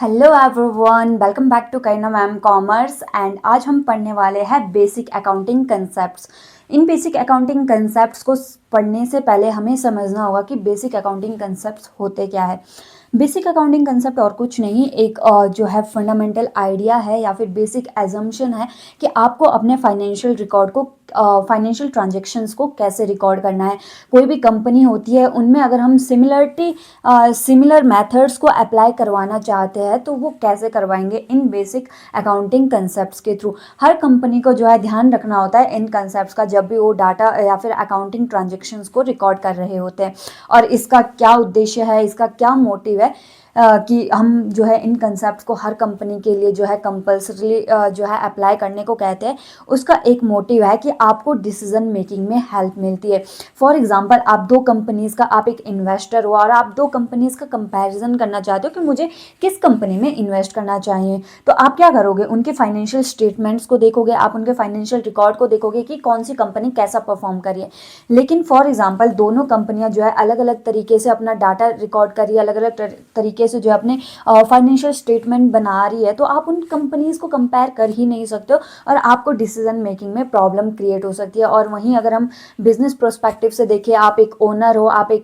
Hello everyone, welcome back to Kaina ma'am commerce. And आज हम पढ़ने वाले हैं बेसिक अकाउंटिंग कंसेप्ट्स। इन बेसिक अकाउंटिंग कंसेप्ट्स को पढ़ने से पहले हमें समझना होगा कि बेसिक अकाउंटिंग कंसेप्ट्स होते क्या है। बेसिक अकाउंटिंग कंसेप्ट और कुछ नहीं, एक जो है फंडामेंटल आइडिया है या फिर बेसिक एजम्पशन है कि आपको अपने फाइनेंशियल रिकॉर्ड को फाइनेंशियल ट्रांजेक्शन्स को कैसे रिकॉर्ड करना है। कोई भी कंपनी होती है, उनमें अगर हम सिमिलर मेथड्स को अप्लाई करवाना चाहते हैं तो वो कैसे करवाएंगे, इन बेसिक अकाउंटिंग कंसेप्ट्स के थ्रू। हर कंपनी को जो है ध्यान रखना होता है इन कंसेप्ट्स का जब भी वो डाटा या फिर अकाउंटिंग ट्रांजेक्शन्स को रिकॉर्ड कर रहे होते हैं। और इसका क्या उद्देश्य है, इसका क्या मोटिव है कि हम जो है इन कंसेप्ट को हर कंपनी के लिए जो है कंपल्सरी जो है अप्लाई करने को कहते हैं। उसका एक मोटिव है कि आपको डिसीजन मेकिंग में हेल्प मिलती है। फॉर एग्जांपल, आप दो कंपनीज का, आप एक इन्वेस्टर हो और आप दो कंपनीज का कंपैरिजन करना चाहते हो कि मुझे किस कंपनी में इन्वेस्ट करना चाहिए। तो आप क्या करोगे, उनके फाइनेंशियल स्टेटमेंट्स को देखोगे, आप उनके फाइनेंशियल रिकॉर्ड को देखोगे कि कौन सी कंपनी कैसा परफॉर्म करी है। लेकिन फॉर एग्जाम्पल, दोनों कंपनियां जो है अलग अलग तरीके से अपना डाटा रिकॉर्ड कर रही है, अलग अलग तरीके से जो है अपने फाइनेंशियल स्टेटमेंट बना रही है, तो आप उन कंपनीज को कंपेयर कर ही नहीं सकते हो और आपको डिसीजन मेकिंग में प्रॉब्लम क्रिएट हो सकती है। और वहीं अगर हम बिजनेस प्रोस्पेक्टिव से देखें, आप एक ओनर हो, आप एक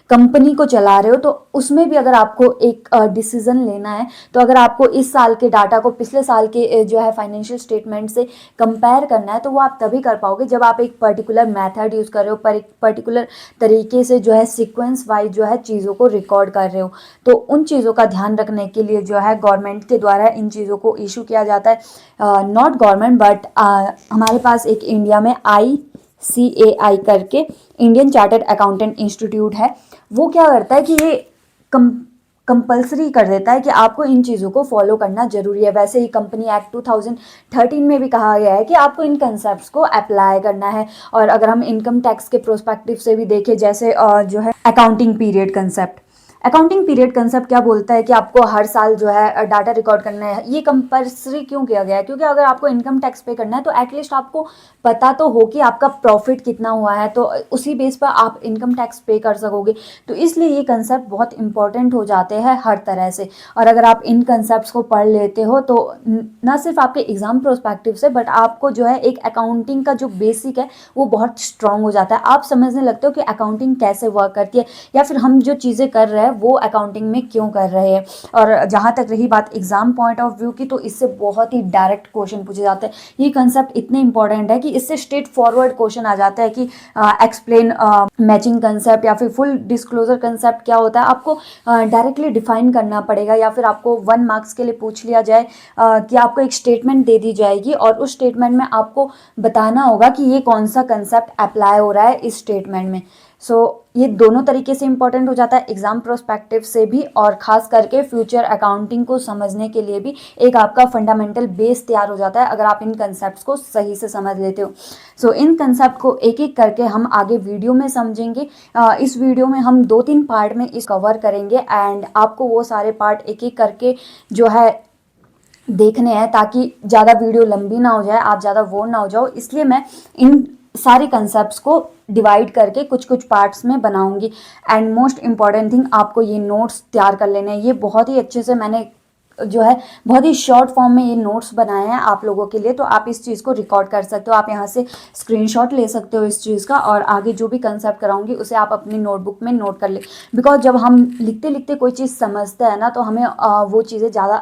कंपनी को चला रहे हो, तो उसमें भी अगर आपको एक डिसीजन लेना है, तो अगर आपको इस साल के डाटा को पिछले साल के जो है फाइनेंशियल स्टेटमेंट से कंपेयर करना है, तो वो आप तभी कर पाओगे जब आप एक पर्टिकुलर मेथड यूज कर रहे हो, पर एक पर्टिकुलर तरीके से जो है सीक्वेंस वाइज जो है चीज़ों को रिकॉर्ड कर रहे हो। तो उन चीज़ों का ध्यान रखने के लिए जो है गवर्नमेंट के द्वारा इन चीज़ों को इशू किया जाता है। नॉट गवर्नमेंट बट हमारे पास एक इंडिया में ICAI करके इंडियन चार्टर्ड अकाउंटेंट इंस्टीट्यूट है। वो क्या करता है कि ये कंपल्सरी कर देता है कि आपको इन चीज़ों को फॉलो करना जरूरी है। वैसे ही कंपनी एक्ट 2013 में भी कहा गया है कि आपको इन कंसेप्ट्स को अप्लाई करना है। और अगर हम इनकम टैक्स के प्रोस्पेक्टिव से भी देखें, जैसे जो है अकाउंटिंग पीरियड कंसेप्ट क्या बोलता है कि आपको हर साल जो है डाटा रिकॉर्ड करना है। ये कंपल्सरी क्यों किया गया है? क्योंकि अगर आपको इनकम टैक्स पे करना है तो एटलीस्ट आपको पता तो हो कि आपका प्रॉफिट कितना हुआ है, तो उसी बेस पर आप इनकम टैक्स पे कर सकोगे। तो इसलिए ये कंसेप्ट बहुत इंपॉर्टेंट हो जाते हैं हर तरह से। और अगर आप इन कंसेप्ट को पढ़ लेते हो तो ना सिर्फ आपके एग्जाम प्रोस्पेक्टिव से, बट आपको जो है एक अकाउंटिंग का जो बेसिक है वो बहुत स्ट्रांग हो जाता है। आप समझने लगते हो कि अकाउंटिंग कैसे वर्क करती है, या फिर हम जो चीज़ें कर रहे हैं वो अकाउंटिंग में क्यों कर रहे हैं। और जहाँ तक रही बात एग्जाम पॉइंट ऑफ व्यू की, तो इससे बहुत ही डायरेक्ट क्वेश्चन पूछे जाते हैं। ये कंसेप्ट इतने इंपॉर्टेंट है कि इससे स्ट्रेट फॉरवर्ड क्वेश्चन आ जाता है कि एक्सप्लेन मैचिंग कंसेप्ट या फिर फुल डिस्क्लोजर कंसेप्ट क्या होता है। आपको डायरेक्टली डिफाइन करना पड़ेगा, या फिर आपको 1 मार्क्स के लिए पूछ लिया जाए कि आपको एक स्टेटमेंट दे दी जाएगी और उस स्टेटमेंट में आपको बताना होगा कि ये कौन सा कंसेप्ट अप्लाई हो रहा है इस स्टेटमेंट में। ये दोनों तरीके से इंपॉर्टेंट हो जाता है, एग्जाम प्रोस्पेक्टिव से भी और खास करके फ्यूचर अकाउंटिंग को समझने के लिए भी एक आपका फंडामेंटल बेस तैयार हो जाता है अगर आप इन कंसेप्ट्स को सही से समझ लेते हो। इन कंसेप्ट को एक एक करके हम आगे वीडियो में समझेंगे। इस वीडियो में हम 2-3 पार्ट में इस कवर करेंगे एंड आपको वो सारे पार्ट एक एक करके जो है देखने हैं, ताकि ज़्यादा वीडियो लंबी ना हो जाए, आप ज़्यादा बोर ना हो जाओ। इसलिए मैं इन सारे कंसेप्ट्स को डिवाइड करके कुछ कुछ पार्ट्स में बनाऊंगी। एंड मोस्ट इंपॉर्टेंट थिंग, आपको ये नोट्स तैयार कर लेने हैं। ये बहुत ही अच्छे से मैंने जो है बहुत ही शॉर्ट फॉर्म में ये नोट्स बनाए हैं आप लोगों के लिए, तो आप इस चीज़ को रिकॉर्ड कर सकते हो। आप यहाँ से स्क्रीनशॉट ले सकते हो इस चीज़ का, और आगे जो भी कंसेप्ट कराऊंगी उसे आप अपनी नोटबुक में नोट कर ले। बिकॉज जब हम लिखते लिखते कोई चीज़ समझते हैं ना, तो हमें वो चीज़ें ज़्यादा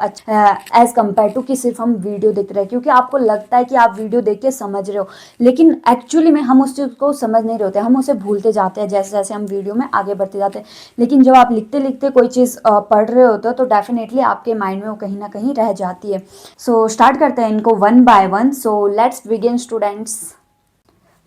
एज कम्पेयर टू कि सिर्फ हम वीडियो देख रहे हैं। क्योंकि आपको लगता है कि आप वीडियो देख के समझ रहे हो, लेकिन एक्चुअली में हम उस चीज़ को समझ नहीं रहे होते, हम उसे भूलते जाते हैं जैसे जैसे हम वीडियो में आगे बढ़ते जाते हैं। लेकिन जब आप लिखते लिखते कोई चीज़ पढ़ रहे होते हो तो डेफिनेटली आपके माइंड में वो कहीं ना कहीं रह जाती है। स्टार्ट करते हैं इनको one by one. Let's begin students.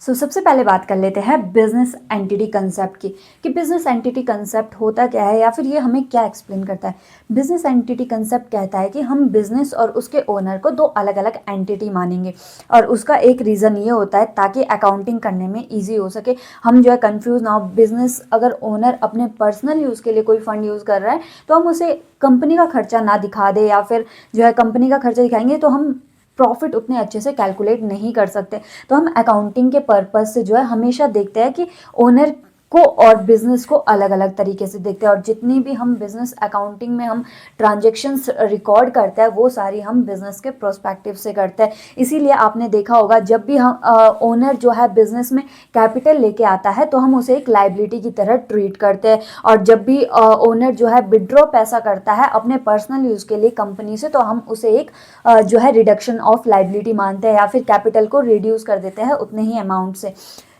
सबसे पहले बात कर लेते हैं बिजनेस एंटिटी कंसेप्ट की, कि बिजनेस एंटिटी कंसेप्ट होता क्या है या फिर ये हमें क्या एक्सप्लेन करता है। बिजनेस एंटिटी कंसेप्ट कहता है कि हम बिजनेस और उसके ओनर को दो अलग अलग एंटिटी मानेंगे, और उसका एक रीज़न ये होता है ताकि अकाउंटिंग करने में ईजी हो सके। हम जो है कंफ्यूज ना हो। बिजनेस अगर ओनर अपने पर्सनल यूज़ के लिए कोई फंड यूज़ कर रहा है तो हम उसे कंपनी का खर्चा ना दिखा दे, या फिर जो है कंपनी का खर्चा दिखाएंगे तो हम प्रॉफिट उतने अच्छे से कैलकुलेट नहीं कर सकते। तो हम अकाउंटिंग के पर्पस से जो है हमेशा देखते हैं कि ओनर को और बिजनेस को अलग अलग तरीके से देखते हैं। और जितनी भी हम बिजनेस अकाउंटिंग में हम ट्रांजैक्शंस रिकॉर्ड करते हैं वो सारी हम बिजनेस के प्रोस्पेक्टिव से करते हैं। इसीलिए आपने देखा होगा जब भी हम ओनर जो है बिजनेस में कैपिटल लेके आता है तो हम उसे एक लाइबिलिटी की तरह ट्रीट करते हैं। और जब भी ओनर जो है विड्रॉ पैसा करता है अपने पर्सनल यूज़ के लिए कंपनी से, तो हम उसे एक जो है रिडक्शन ऑफ लाइबिलिटी मानते हैं या फिर कैपिटल को रिड्यूस कर देते हैं उतने ही अमाउंट से।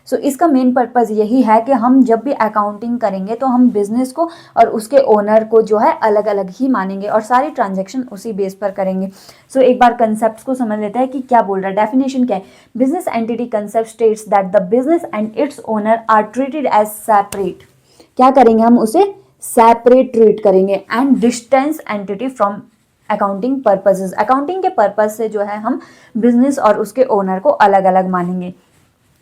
सो इसका मेन पर्पज़ यही है कि हम जब भी अकाउंटिंग करेंगे तो हम बिजनेस को और उसके ओनर को जो है अलग अलग ही मानेंगे और सारी ट्रांजैक्शन उसी बेस पर करेंगे। सो एक बार कंसेप्ट को समझ लेते हैं कि क्या बोल रहा है। डेफिनेशन क्या है? Business entity concept states that the business and its owner are treated as separate. क्या करेंगे हम? उसे सेपरेट ट्रीट करेंगे and distance entity from accounting purposes. Accounting के पर्पज से जो है हम बिजनेस और उसके ओनर को अलग अलग मानेंगे।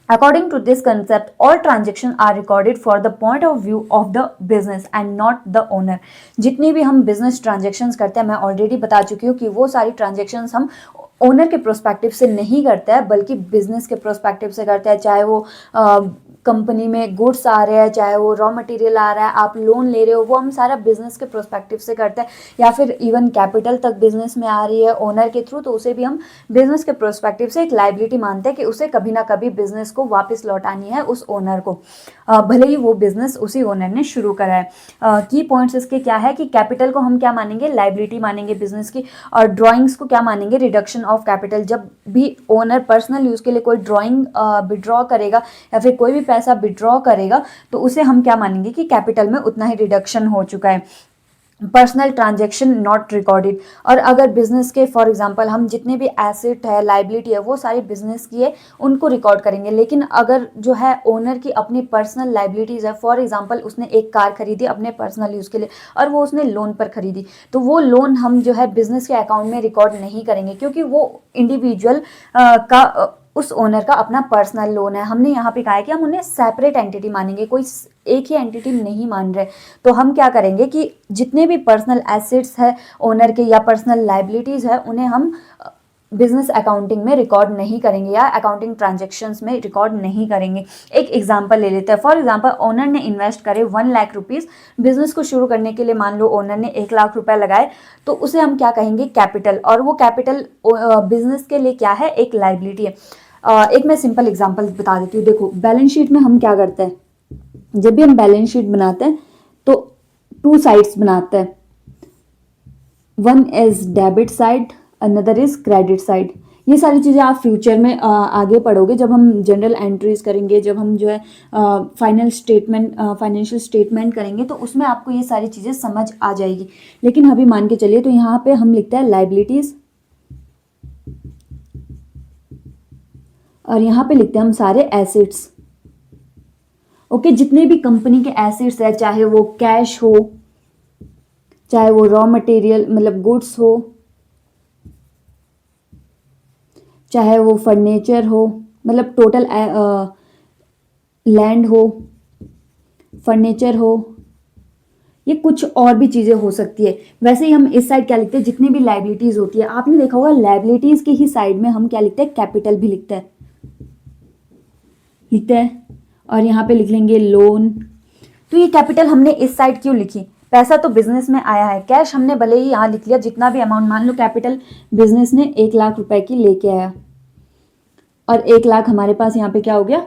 According to this concept, all transactions are recorded for the point of view of the business and not the owner. जितनी भी हम business transactions करते हैं, मैं ऑलरेडी बता चुकी हूँ कि वो सारी transactions हम ओनर के प्रोस्पेक्टिव से नहीं करते हैं बल्कि बिजनेस के प्रोस्पेक्टिव से करते हैं। चाहे वो कंपनी में गुड्स आ रहे हैं, चाहे वो रॉ मटेरियल आ रहा है, आप लोन ले रहे हो, वो हम सारा बिजनेस के प्रोस्पेक्टिव से करते हैं। या फिर इवन कैपिटल तक बिजनेस में आ रही है ओनर के थ्रू, तो उसे भी हम बिजनेस के प्रोस्पेक्टिव से एक लाइबिलिटी मानते हैं कि उसे कभी ना कभी बिजनेस को वापस लौटानी है उस ओनर को, भले ही वो बिजनेस उसी ओनर ने शुरू करा है। की पॉइंट्स इसके क्या है कि कैपिटल को हम क्या मानेंगे? लाइबिलिटी मानेंगे बिजनेस की। और ड्राइंग्स को क्या मानेंगे? Reduction of capital. जब भी ओनर पर्सनल यूज़ के लिए कोई ड्राइंग विड्रॉ करेगा या फिर कोई भी पैसा विड्रॉ करेगा तो उसे हम क्या मानेंगे कि कैपिटल में उतना ही रिडक्शन हो चुका है। Personal transaction not recorded. और अगर बिजनेस के फॉर एग्जांपल हम जितने भी एसेट है, लाइबिलिटी है, वो सारी बिजनेस की है, उनको रिकॉर्ड करेंगे। लेकिन अगर जो है ओनर की अपनी पर्सनल लाइबिलिटीज़ है, फॉर एग्जांपल उसने एक कार खरीदी अपने पर्सनल यूज़ के लिए और वो उसने लोन पर खरीदी, तो वो लोन हम जो है बिजनेस के अकाउंट में रिकॉर्ड नहीं करेंगे क्योंकि वो इंडिविजुअल का उस ओनर का अपना पर्सनल लोन है। हमने यहाँ पे कहा है कि हम उन्हें सेपरेट एंटिटी मानेंगे, कोई एक ही एंटिटी नहीं मान रहे। तो हम क्या करेंगे कि जितने भी पर्सनल एसेट्स है ओनर के या पर्सनल लाइबिलिटीज़ है उन्हें हम बिजनेस अकाउंटिंग में रिकॉर्ड नहीं करेंगे या अकाउंटिंग ट्रांजेक्शन्स में रिकॉर्ड नहीं करेंगे। एक एग्जांपल ले लेते हैं। फॉर एग्जांपल ओनर ने इन्वेस्ट करे 1 लाख रुपीज़ बिजनेस को शुरू करने के लिए। मान लो ओनर ने 1 लाख रुपए लगाए, तो उसे हम क्या कहेंगे? कैपिटल। और वो कैपिटल बिजनेस के लिए क्या है? एक लाइबिलिटी है। एक मैं सिंपल एग्जांपल बता देती हूँ। देखो बैलेंस शीट में हम क्या करते हैं, जब भी हम बैलेंस शीट बनाते हैं तो 2 साइड्स बनाते हैं। One is debit side, another is credit side. ये सारी चीज़ें आप फ्यूचर में आगे पढ़ोगे जब हम जनरल एंट्रीज करेंगे, जब हम जो है फाइनेंशियल स्टेटमेंट करेंगे, तो उसमें आपको ये सारी चीज़ें समझ आ जाएगी। लेकिन अभी मान के चलिए तो यहाँ पे हम लिखते हैं लाइबिलिटीज और यहाँ पे लिखते हैं हम सारे एसेट्स। ओके, जितने भी कंपनी के एसेट्स है, चाहे वो कैश हो, चाहे वो रॉ मटेरियल मतलब गुड्स हो, चाहे वो फर्नीचर हो, मतलब टोटल लैंड हो, फर्नीचर हो, ये कुछ और भी चीज़ें हो सकती है। वैसे ही हम इस साइड क्या लिखते हैं? जितनी भी लाइबिलिटीज़ होती है, आपने देखा होगा लाइबिलिटीज़ की ही साइड में हम क्या लिखते हैं? कैपिटल भी लिखते हैं। और यहाँ पे लिख लेंगे लोन। तो ये कैपिटल हमने इस साइड क्यों लिखी? पैसा तो बिजनेस में आया है, कैश हमने भले ही यहाँ लिख लिया जितना भी अमाउंट। मान लो कैपिटल बिजनेस ने 1 लाख रुपए की लेके आया और 1 लाख हमारे पास यहाँ पे क्या हो गया?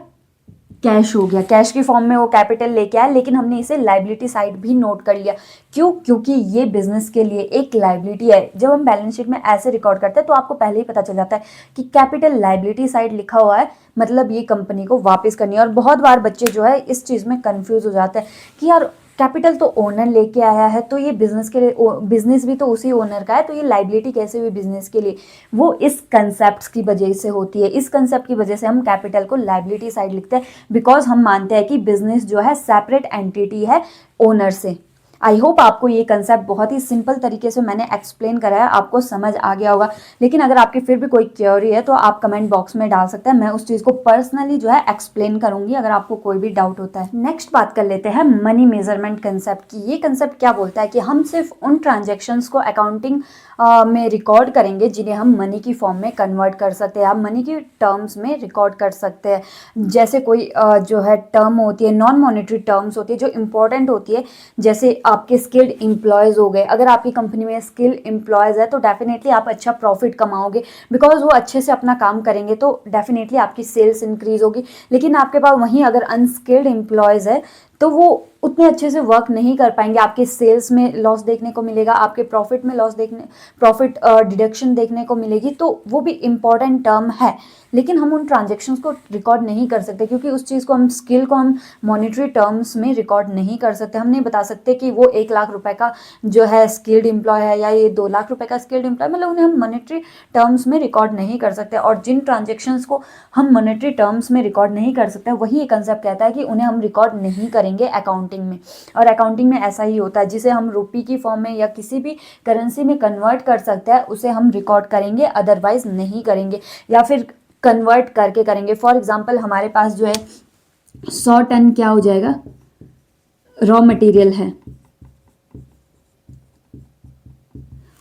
कैश हो गया। कैश की फॉर्म में वो कैपिटल लेके आया, लेकिन हमने इसे लाइबिलिटी साइड भी नोट कर लिया। क्यों? क्योंकि ये बिजनेस के लिए एक लाइबिलिटी है। जब हम बैलेंस शीट में ऐसे रिकॉर्ड करते हैं तो आपको पहले ही पता चल जाता है कि कैपिटल लाइबिलिटी साइड लिखा हुआ है, मतलब ये कंपनी को वापस करनी है। और बहुत बार बच्चे जो है इस चीज़ में कंफ्यूज हो जाते हैं कि यार कैपिटल तो ओनर लेके आया है, तो ये बिजनेस के लिए, बिजनेस भी तो उसी ओनर का है, तो ये लाइबिलिटी कैसे हुई बिजनेस के लिए? वो इस कंसेप्ट की वजह से होती है। इस कंसेप्ट की वजह से हम कैपिटल को लाइबिलिटी साइड लिखते हैं, बिकॉज हम मानते हैं कि बिजनेस जो है सेपरेट एंटिटी है ओनर से। आई होप आपको ये कंसेप्ट बहुत ही सिंपल तरीके से मैंने एक्सप्लेन करा है, आपको समझ आ गया होगा। लेकिन अगर आपकी फिर भी कोई क्वेरी है तो आप कमेंट बॉक्स में डाल सकते हैं, मैं उस चीज़ को पर्सनली जो है एक्सप्लेन करूंगी अगर आपको कोई भी डाउट होता है। नेक्स्ट बात कर लेते हैं मनी मेजरमेंट कंसेप्ट की। ये कंसेप्ट क्या बोलता है कि हम सिर्फ उन ट्रांजेक्शन्स को अकाउंटिंग में रिकॉर्ड करेंगे जिन्हें हम मनी की फॉर्म में कन्वर्ट कर सकते हैं, हम मनी की टर्म्स में रिकॉर्ड कर सकते हैं। जैसे कोई जो है टर्म होती है, नॉन मॉनेटरी टर्म्स होती है जो इंपॉर्टेंट होती है, जैसे आपके स्किल्ड एम्प्लॉयज़ हो गए। अगर आपकी कंपनी में स्किल्ड एम्प्लॉयज़ है तो डेफिनेटली आप अच्छा प्रॉफिट कमाओगे, बिकॉज वो अच्छे से अपना काम करेंगे तो डेफिनेटली आपकी सेल्स इंक्रीज होगी। लेकिन आपके पास वहीं अगर अनस्किल्ड एम्प्लॉयज़ है तो वो उतने अच्छे से वर्क नहीं कर पाएंगे, आपके सेल्स में लॉस देखने को मिलेगा, आपके प्रॉफिट में प्रॉफिट डिडक्शन देखने को मिलेगी। तो वो भी इम्पॉर्टेंट टर्म है, लेकिन हम उन ट्रांजेक्शन्स को रिकॉर्ड नहीं कर सकते क्योंकि उस चीज़ को, हम स्किल को हम मॉनेटरी टर्म्स में रिकॉर्ड नहीं कर सकते। हम नहीं बता सकते कि वो 1 लाख रुपए का जो है स्किल्ड एम्प्लॉय है या ये 2 लाख रुपए का स्किल्ड एम्प्लॉय, मतलब उन्हें हम मॉनेटरी टर्म्स में रिकॉर्ड नहीं कर सकते। और जिन ट्रांजेक्शन्स को हम मॉनेटरी टर्म्स में रिकॉर्ड नहीं कर सकते, वही ये कंसेप्ट कहता है कि उन्हें हम रिकॉर्ड नहीं करेंगे अकाउंटिंग में। और अकाउंटिंग में ऐसा ही होता है, जिसे हम रुपये की फॉर्म में या किसी भी करेंसी में कन्वर्ट कर सकते हैं उसे हम रिकॉर्ड करेंगे, अदरवाइज नहीं करेंगे, या फिर कन्वर्ट करके करेंगे। फॉर एग्जाम्पल हमारे पास जो है 100 टन क्या हो जाएगा, रॉ मटेरियल है,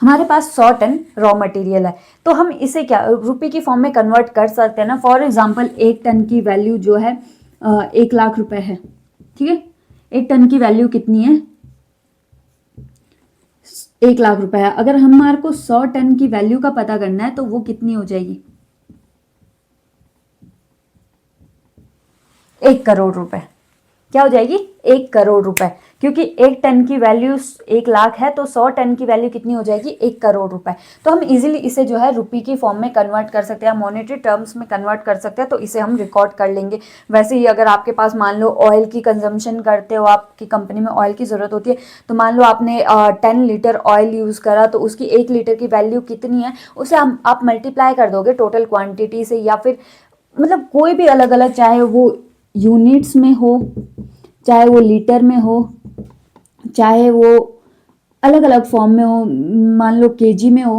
हमारे पास 100 टन रॉ मटेरियल है, तो हम इसे क्या रुपये की फॉर्म में कन्वर्ट कर सकते हैं ना। फॉर एग्जाम्पल 1 टन की वैल्यू जो है 1 लाख रुपए है, ठीक है। 1 टन की वैल्यू कितनी है, 1 लाख रुपए है। अगर हमारे को 100 टन की वैल्यू का पता करना है तो वो कितनी हो जाएगी, 1 करोड़ रुपए। क्या हो जाएगी, 1 करोड़ रुपए, क्योंकि 1 टन की वैल्यू 1 लाख है तो 100 टन की वैल्यू कितनी हो जाएगी, 1 करोड़ रुपए। तो हम इजीली इसे जो है रुपये की फॉर्म में कन्वर्ट कर सकते हैं, मॉनेटरी टर्म्स में कन्वर्ट कर सकते हैं, तो इसे हम रिकॉर्ड कर लेंगे। वैसे ही अगर आपके पास मान लो ऑयल की कंजम्पशन करते हो, आपकी कंपनी में ऑयल की ज़रूरत होती है, तो मान लो आपने 10 लीटर ऑयल यूज़ करा, तो उसकी 1 लीटर की वैल्यू कितनी है उसे आप मल्टीप्लाई कर दोगे टोटल क्वान्टिटी से, या फिर मतलब कोई भी अलग अलग, चाहे वो यूनिट्स में हो, चाहे वो लीटर में हो, चाहे वो अलग अलग फॉर्म में हो, मान लो केजी में हो,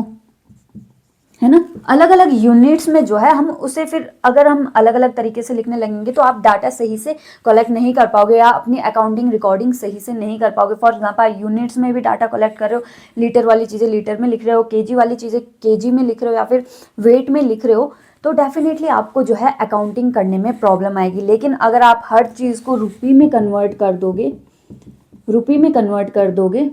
है ना। अलग अलग यूनिट्स में जो है हम उसे फिर अगर हम अलग अलग तरीके से लिखने लगेंगे तो आप डाटा सही से कलेक्ट नहीं कर पाओगे या अपनी अकाउंटिंग रिकॉर्डिंग सही से नहीं कर पाओगे। फॉर एग्जांपल यूनिट्स में भी डाटा कलेक्ट कर रहे हो, लीटर वाली चीज़ें लीटर में लिख रहे हो, केजी वाली चीज़ें केजी में लिख रहे हो, या फिर वेट में लिख रहे हो, तो डेफिनेटली आपको जो है अकाउंटिंग करने में प्रॉब्लम आएगी। लेकिन अगर आप हर चीज़ को रुपये में कन्वर्ट कर दोगे, रुपये में कन्वर्ट कर दोगे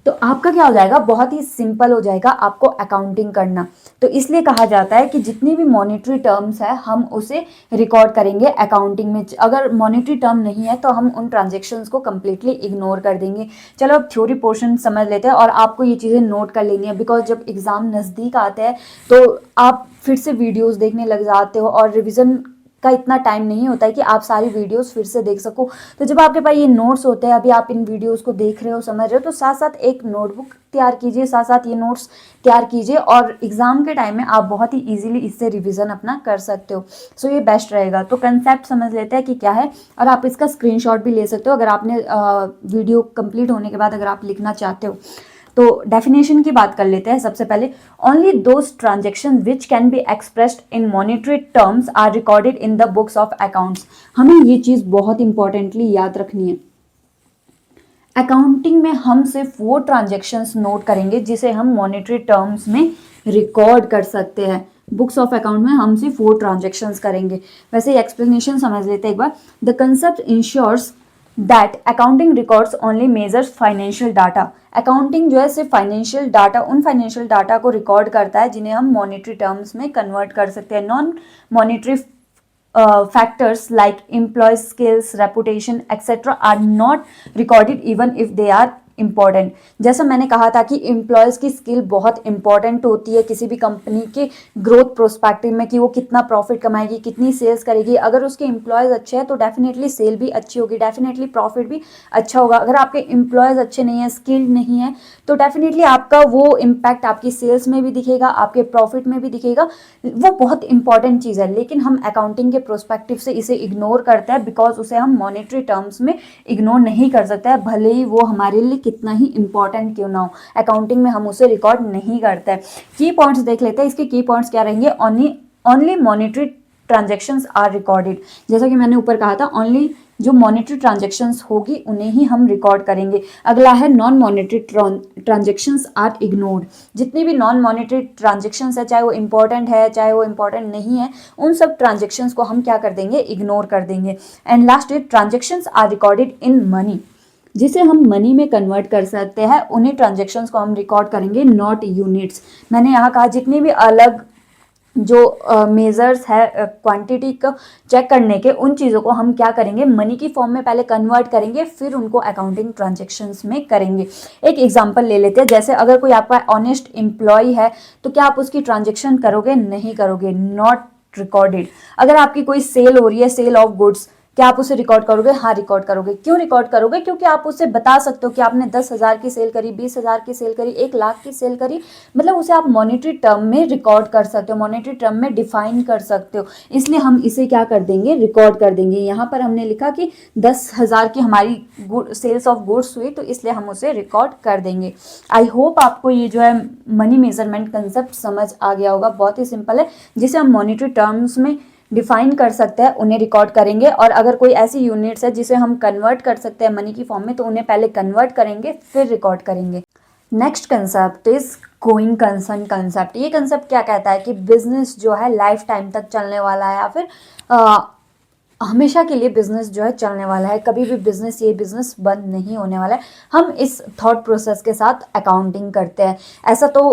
तो आपका क्या हो जाएगा, बहुत ही सिंपल हो जाएगा आपको अकाउंटिंग करना। तो इसलिए कहा जाता है कि जितनी भी मॉनेटरी टर्म्स है हम उसे रिकॉर्ड करेंगे अकाउंटिंग में। अगर मॉनेटरी टर्म नहीं है तो हम उन ट्रांजेक्शन्स को कम्प्लीटली इग्नोर कर देंगे। चलो अब थ्योरी पोर्शन समझ लेते हैं, और आपको ये चीज़ें नोट कर लेनी है, बिकॉज जब एग्ज़ाम नज़दीक आते हैं तो आप फिर से वीडियोज़ देखने लग जाते हो और रिविज़न का इतना टाइम नहीं होता है कि आप सारी वीडियोस फिर से देख सको। तो जब आपके पास ये नोट्स होते हैं, अभी आप इन वीडियोस को देख रहे हो, समझ रहे हो, तो साथ साथ एक नोटबुक तैयार कीजिए, साथ साथ ये नोट्स तैयार कीजिए, और एग्जाम के टाइम में आप बहुत ही इजीली इससे रिवीजन अपना कर सकते हो। सो ये बेस्ट रहेगा। तो कंसेप्ट समझ लेते हैं कि क्या है, और आप इसका स्क्रीनशॉट भी ले सकते हो अगर आपने वीडियो कंप्लीट होने के बाद अगर आप लिखना चाहते हो। तो डेफिनेशन की बात कर लेते हैं। सबसे पहले, only those transaction which can be expressed in monetary terms are recorded in the books of accounts. हमें ये चीज़ बहुत इंपॉर्टेंटली याद रखनी है। अकाउंटिंग में हम सिर्फ वो ट्रांजेक्शन्स नोट करेंगे जिसे हम मॉनेटरी टर्म्स में रिकॉर्ड कर सकते हैं। बुक्स ऑफ अकाउंट में हम सिर्फ वो ट्रांजेक्शन्स करेंगे। वैसे एक्सप्लेनेशन समझ लेते हैं एक बार। The concept ensures that accounting records only measures financial data. Accounting जो है सिर्फ फाइनेंशियल डाटा, उन फाइनेंशियल डाटा को रिकॉर्ड करता है जिन्हें हम मॉनेटरी टर्म्स में कन्वर्ट कर सकते हैं। Non monetary factors like employee skills, reputation, etc. are not recorded even if they are important. जैसा मैंने कहा था कि एम्प्लॉयज़ की स्किल बहुत इंपॉर्टेंट होती है किसी भी कंपनी के ग्रोथ प्रोस्पेक्टिव में, कि वो कितना प्रॉफिट कमाएगी, कितनी सेल्स करेगी। अगर उसके एम्प्लॉयज़ अच्छे हैं तो डेफिनेटली सेल भी अच्छी होगी, डेफिनेटली प्रॉफिट भी अच्छा होगा। अगर आपके एम्प्लॉयज़ अच्छे नहीं हैं, स्किल्ड नहीं है, तो डेफिनेटली आपका वो इम्पैक्ट आपकी सेल्स में भी दिखेगा, आपके प्रॉफिट में भी दिखेगा। वो बहुत इंपॉर्टेंट चीज़ है, लेकिन हम अकाउंटिंग के प्रोस्पेक्टिव से इसे इग्नोर करते हैं, बिकॉज उसे हम मॉनेटरी टर्म्स में इग्नोर नहीं कर सकते हैं, भले ही वो हमारे लिए कितना ही इंपॉर्टेंट क्यों ना हो। अकाउंटिंग में हम उसे रिकॉर्ड नहीं करते हैं। की पॉइंट्स देख लेते हैं। इसके की पॉइंट्स क्या रहेंगे? Only monetary transactions are recorded. जैसा कि मैंने ऊपर कहा था, ओनली जो मॉनेटरी ट्रांजेक्शन्स होगी उन्हें ही हम रिकॉर्ड करेंगे। अगला है non monetary transactions are ignored. जितनी भी नॉन मॉनेटरी ट्रांजेक्शन्स है, चाहे वो इंपॉर्टेंट है चाहे वो इंपॉर्टेंट नहीं है, उन सब ट्रांजेक्शन्स को हम क्या कर देंगे? इग्नोर कर देंगे। And last is transactions are recorded in money. जिसे हम मनी में कन्वर्ट कर सकते हैं, उन्हीं ट्रांजेक्शन्स को हम रिकॉर्ड करेंगे, नॉट यूनिट्स। मैंने यहाँ कहा जितनी भी अलग जो मेजर्स है क्वांटिटी को चेक करने के, उन चीज़ों को हम क्या करेंगे? मनी की फॉर्म में पहले कन्वर्ट करेंगे, फिर उनको अकाउंटिंग ट्रांजेक्शन्स में करेंगे। एक एग्जांपल ले लेते हैं। जैसे अगर कोई आपका ऑनेस्ट एम्प्लॉय है, तो क्या आप उसकी ट्रांजेक्शन करोगे? नहीं करोगे, नॉट रिकॉर्डेड। अगर आपकी कोई सेल हो रही है, सेल ऑफ गुड्स, क्या आप उसे रिकॉर्ड करोगे? हाँ, रिकॉर्ड करोगे। क्यों रिकॉर्ड करोगे? क्योंकि आप उसे बता सकते हो कि आपने 10,000 की सेल करी, 20,000 की सेल करी, 1,00,000 की सेल करी। मतलब उसे आप मॉनेटरी टर्म में रिकॉर्ड कर सकते हो, मॉनेटरी टर्म में डिफाइन कर सकते हो। इसलिए हम इसे क्या कर देंगे? रिकॉर्ड कर देंगे। यहाँ पर हमने लिखा कि 10,000 की हमारी सेल्स ऑफ गुड्स हुई, तो इसलिए हम उसे रिकॉर्ड कर देंगे। आई होप आपको ये जो है मनी मेजरमेंट कंसेप्ट समझ आ गया होगा। बहुत ही सिंपल है, जिसे हम मॉनेटरी टर्म्स में डिफाइन कर सकते हैं, उन्हें रिकॉर्ड करेंगे। और अगर कोई ऐसी यूनिट्स है जिसे हम कन्वर्ट कर सकते हैं मनी की फॉर्म में, तो उन्हें पहले कन्वर्ट करेंगे, फिर रिकॉर्ड करेंगे। Next concept is going concern concept. ये कंसेप्ट क्या कहता है कि बिजनेस जो है लाइफ टाइम तक चलने वाला है, या फिर हमेशा के लिए बिजनेस जो है चलने वाला है, कभी भी ये बिजनेस बंद नहीं होने वाला है। हम इस थॉट प्रोसेस के साथ अकाउंटिंग करते हैं। ऐसा तो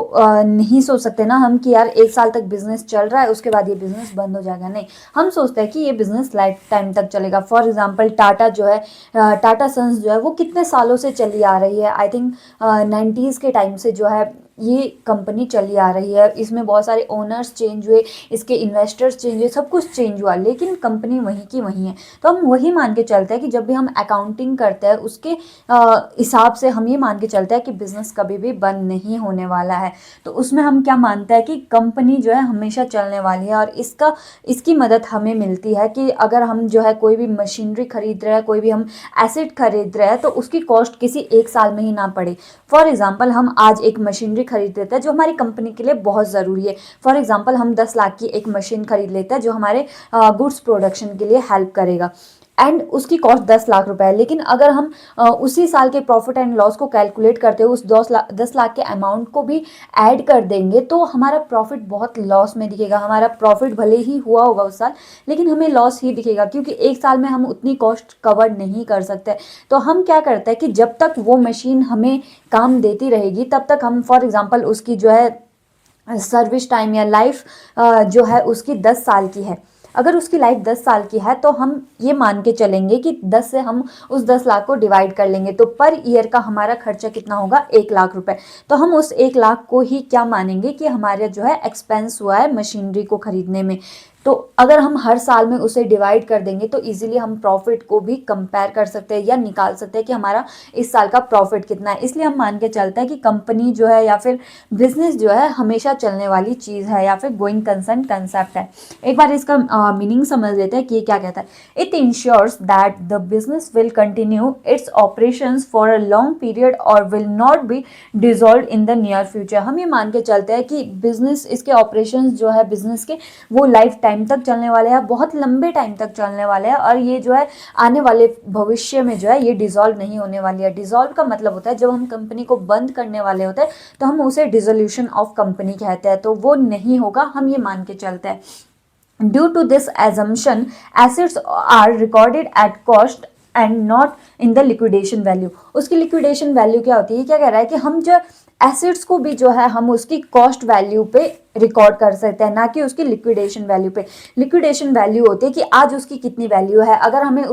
नहीं सोच सकते ना हम कि यार 1 साल तक बिजनेस चल रहा है, उसके बाद ये बिजनेस बंद हो जाएगा। नहीं, हम सोचते हैं कि ये बिजनेस लाइफ टाइम तक चलेगा। फॉर एग्जाम्पल टाटा जो है, टाटा सन्स जो है, वो कितने सालों से चली आ रही है। आई थिंक 90s के टाइम से जो है ये कंपनी चली आ रही है। इसमें बहुत सारे ओनर्स चेंज हुए, इसके इन्वेस्टर्स चेंज हुए, सब कुछ चेंज हुआ, लेकिन कंपनी वहीं की वहीं है। तो हम वही मान के चलते हैं कि जब भी हम अकाउंटिंग करते हैं, उसके हिसाब से हम ये मान के चलते हैं कि बिजनेस कभी भी बंद नहीं होने वाला है। तो उसमें हम क्या मानते हैं कि कंपनी जो है हमेशा चलने वाली है, और इसकी मदद हमें मिलती है कि अगर हम जो है कोई भी मशीनरी खरीद रहे हैं, कोई भी हम एसेट खरीद रहे हैं, तो उसकी कॉस्ट किसी 1 साल में ही ना पड़े। फॉर एग्जाम्पल हम आज एक मशीनरी खरीद लेते हैं जो हमारी कंपनी के लिए बहुत ज़रूरी है। फॉर एग्जांपल हम 10 लाख की एक मशीन खरीद लेते हैं जो हमारे गुड्स प्रोडक्शन के लिए हेल्प करेगा, एंड उसकी कॉस्ट 10 लाख रुपए है। लेकिन अगर हम उसी साल के प्रॉफिट एंड लॉस को कैलकुलेट करते हुए उस 10 लाख के अमाउंट को भी ऐड कर देंगे, तो हमारा प्रॉफिट बहुत लॉस में दिखेगा। हमारा प्रॉफिट भले ही हुआ होगा उस साल, लेकिन हमें लॉस ही दिखेगा, क्योंकि 1 साल में हम उतनी कॉस्ट कवर नहीं कर सकते। तो हम क्या करते हैं कि जब तक वो मशीन हमें काम देती रहेगी, तब तक हम फॉर एग्जाम्पल उसकी जो है सर्विस टाइम या लाइफ जो है उसकी 10 साल की है। अगर उसकी लाइफ 10 साल की है, तो हम ये मान के चलेंगे कि 10 से हम उस 10 लाख को डिवाइड कर लेंगे, तो पर ईयर का हमारा खर्चा कितना होगा? 1 लाख रुपए। तो हम उस 1 लाख को ही क्या मानेंगे कि हमारा जो है एक्सपेंस हुआ है मशीनरी को खरीदने में। तो अगर हम हर साल में उसे डिवाइड कर देंगे, तो इजीली हम प्रॉफिट को भी कंपेयर कर सकते हैं या निकाल सकते हैं कि हमारा इस साल का प्रॉफिट कितना है। इसलिए हम मान के चलते हैं कि कंपनी जो है या फिर बिजनेस जो है हमेशा चलने वाली चीज़ है, या फिर गोइंग कंसर्न कंसेप्ट है। एक बार इसका मीनिंग समझ लेते हैं कि ये क्या कहता है। It ensures that the business will continue its operations for a long period और will not be dissolve in the near future. हम ये मान के चलते हैं कि बिजनेस, इसके ऑपरेशंस जो है बिजनेस के, वो लाइफ टाइम तक चलने वाले हैं, बहुत लंबे टाइम तक चलने वाले हैं, और ये जो है आने वाले भविष्य में जो है ये डिसॉल्व नहीं होने वाली है। डिसॉल्व का मतलब होता है जब हम कंपनी को बंद करने वाले होते हैं, तो हम उसे डिसोल्यूशन ऑफ कंपनी कहते हैं। तो वो नहीं होगा, हम ये मान के चलते हैं। Due to this assumption assets are recorded at cost and not in the liquidation value. उसकी लिक्विडेशन वैल्यू क्या होती है? क्या कह रहा है कि हम जो एसेट्स को भी जो है हम उसकी कॉस्ट वैल्यू पे रिकॉर्ड कर सकते हैं, ना कि उसकी लिक्विडेशन वैल्यू पे। लिक्विडेशन वैल्यू होती है कि आज उसकी कितनी वैल्यू है। अगर हमें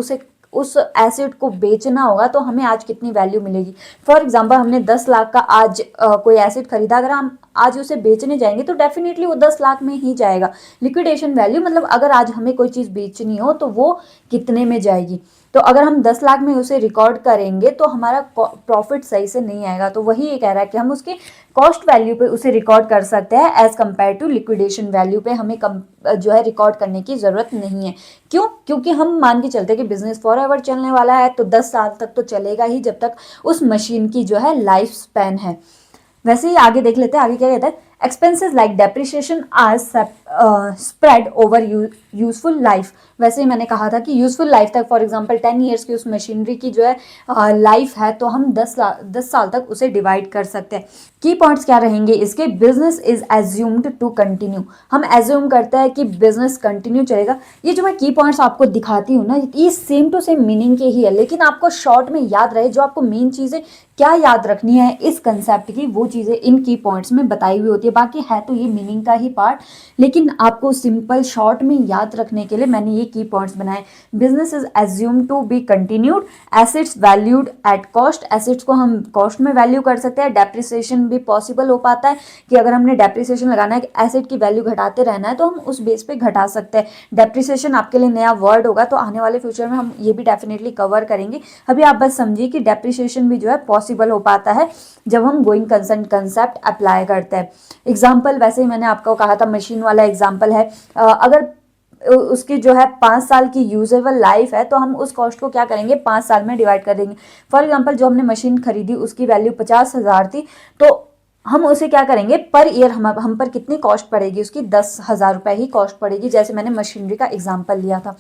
उस एसेट को बेचना होगा तो हमें आज कितनी वैल्यू मिलेगी। फॉर एग्जांपल हमने 10 लाख का आज कोई एसेट खरीदा, अगर हम आज उसे बेचने जाएंगे तो डेफिनेटली वो 10 लाख में ही जाएगा। लिक्विडेशन वैल्यू मतलब अगर आज हमें कोई चीज़ बेचनी हो तो वो कितने में जाएगी। तो अगर हम 10 लाख में उसे रिकॉर्ड करेंगे तो हमारा प्रॉफिट सही से नहीं आएगा। तो वही ये कह रहा है कि हम उसके कॉस्ट वैल्यू पे उसे रिकॉर्ड कर सकते हैं as compare to liquidation value पे हमें जो है रिकॉर्ड करने की ज़रूरत नहीं है। क्यों? क्योंकि हम मान के चलते हैं कि बिजनेस फॉर एवर चलने वाला है, तो 10 साल तक तो चलेगा ही जब तक उस मशीन की जो है लाइफ स्पैन है। वैसे ही आगे देख लेते हैं, आगे क्या कहता है, expenses like depreciation are spread over useful life. वैसे ही मैंने कहा था कि यूजफुल लाइफ तक, फॉर एग्जांपल 10 ईयर्स की उस मशीनरी की जो है लाइफ है, तो हम 10 साल तक उसे डिवाइड कर सकते हैं। की पॉइंट्स क्या रहेंगे इसके, business is assumed to continue, हम एज्यूम करते हैं कि बिजनेस कंटिन्यू चलेगा। ये जो मैं की पॉइंट्स आपको दिखाती हूँ ना, ये सेम टू सेम मीनिंग के ही है, लेकिन आपको शॉर्ट में याद रहे, जो आपको मेन चीज़ें क्या याद रखनी है इस कंसेप्ट की, वो चीज़ें इन की पॉइंट्स में बताई हुई होती है। बाकी है तो ये मीनिंग का ही पार्ट, लेकिन आपको सिंपल शॉर्ट में याद रखने के लिए मैंने ये की पॉइंट्स बनाए। Business is assume to be continued, assets valued at cost, assets को हम कॉस्ट में वैल्यू कर सकते हैं। डेप्रिसिएशन भी पॉसिबल हो पाता है कि अगर हमने डेप्रिसिएशन लगाना है कि एसेट की वैल्यू घटाते रहना है, तो हम उस बेस पे घटा सकते हैं। डेप्रिसिएशन आपके लिए नया वर्ड होगा, तो आने वाले फ्यूचर में हम ये भी डेफिनेटली कवर करेंगे। अभी आप बस समझिए कि डेप्रिसिएशन भी जो है पॉसिबल हो पाता है जब हम गोइंग कंसर्न कंसेप्ट अप्लाई करते हैं। एग्जाम्पल वैसे ही मैंने आपको कहा था, मशीन वाला एग्जाम्पल है, अगर उसकी जो है 5 साल की यूजेबल लाइफ है, तो हम उस कॉस्ट को क्या करेंगे, 5 साल में डिवाइड कर देंगे। फॉर एग्जांपल जो हमने मशीन खरीदी उसकी वैल्यू 50,000 थी, तो हम उसे क्या करेंगे, पर ईयर हम पर कितनी कॉस्ट पड़ेगी, उसकी 10,000 रुपये ही कॉस्ट पड़ेगी, जैसे मैंने मशीनरी का एग्जाम्पल लिया था।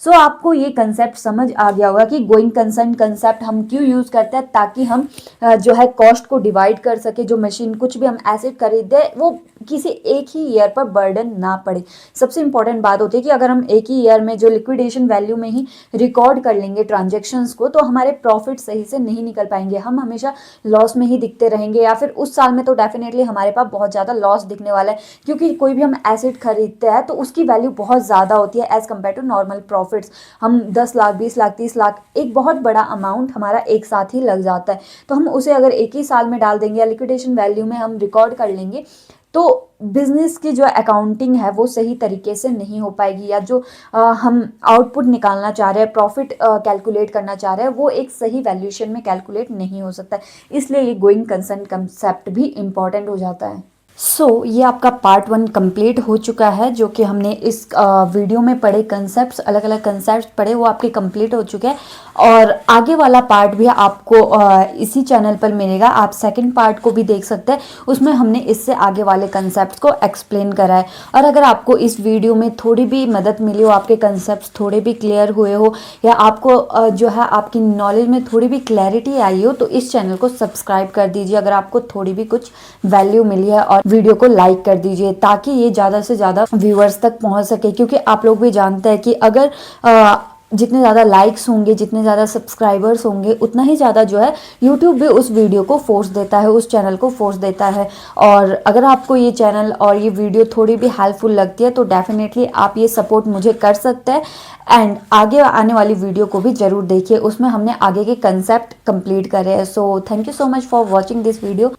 सो आपको ये कंसेप्ट समझ आ गया होगा कि गोइंग कंसर्न कंसेप्ट हम क्यों यूज़ करते हैं, ताकि हम जो है कॉस्ट को डिवाइड कर सके। जो मशीन कुछ भी हम एसेट खरीदे वो किसी एक ही ईयर पर बर्डन ना पड़े। सबसे इंपॉर्टेंट बात होती है कि अगर हम एक ही ईयर में जो लिक्विडेशन वैल्यू में ही रिकॉर्ड कर लेंगे ट्रांजेक्शन्स को, तो हमारे प्रॉफिट सही से नहीं निकल पाएंगे, हम हमेशा लॉस में ही दिखते रहेंगे, या फिर उस साल में तो डेफिनेटली हमारे पास बहुत ज़्यादा लॉस दिखने वाला है, क्योंकि कोई भी हम एसेट खरीदते हैं तो उसकी वैल्यू बहुत ज़्यादा होती है as compare to normal profits. हम 10 लाख 20 लाख 30 लाख, एक बहुत बड़ा अमाउंट हमारा एक साथ ही लग जाता है, तो हम उसे अगर एक ही साल में डाल देंगे या लिक्विडेशन वैल्यू में हम रिकॉर्ड कर लेंगे, तो बिजनेस की जो अकाउंटिंग है वो सही तरीके से नहीं हो पाएगी, या जो हम आउटपुट निकालना चाह रहे हैं, प्रॉफिट कैलकुलेट करना चाह रहे हैं, वो एक सही वैल्यूएशन में कैलकुलेट नहीं हो सकता। इसलिए ये गोइंग कंसर्न कंसेप्ट भी इम्पॉर्टेंट हो जाता है। ये आपका पार्ट 1 कंप्लीट हो चुका है, जो कि हमने इस वीडियो में पढ़े कंसेप्ट्स, अलग अलग कंसेप्ट्स पढ़े, वो आपके कंप्लीट हो चुके हैं। और आगे वाला पार्ट भी आपको इसी चैनल पर मिलेगा, आप सेकंड पार्ट को भी देख सकते हैं, उसमें हमने इससे आगे वाले कंसेप्ट्स को एक्सप्लेन करा है। और अगर आपको इस वीडियो में थोड़ी भी मदद मिली हो, आपके कंसेप्ट्स थोड़े भी क्लियर हुए हो, या आपको जो है आपकी नॉलेज में थोड़ी भी क्लैरिटी आई हो, तो इस चैनल को सब्सक्राइब कर दीजिए अगर आपको थोड़ी भी कुछ वैल्यू मिली है, और वीडियो को लाइक कर दीजिए ताकि ये ज़्यादा से ज़्यादा व्यूअर्स तक पहुंच सके। क्योंकि आप लोग भी जानते हैं कि अगर जितने ज़्यादा लाइक्स होंगे, जितने ज़्यादा सब्सक्राइबर्स होंगे, उतना ही ज़्यादा जो है यूट्यूब भी उस वीडियो को फोर्स देता है, उस चैनल को फोर्स देता है। और अगर आपको ये चैनल और ये वीडियो थोड़ी भी हेल्पफुल लगती है तो डेफिनेटली आप ये सपोर्ट मुझे कर सकते हैं। एंड आगे आने वाली वीडियो को भी ज़रूर देखिए, उसमें हमने आगे के कंसेप्ट कंप्लीट करे हैं। So thank you so much for watching this video.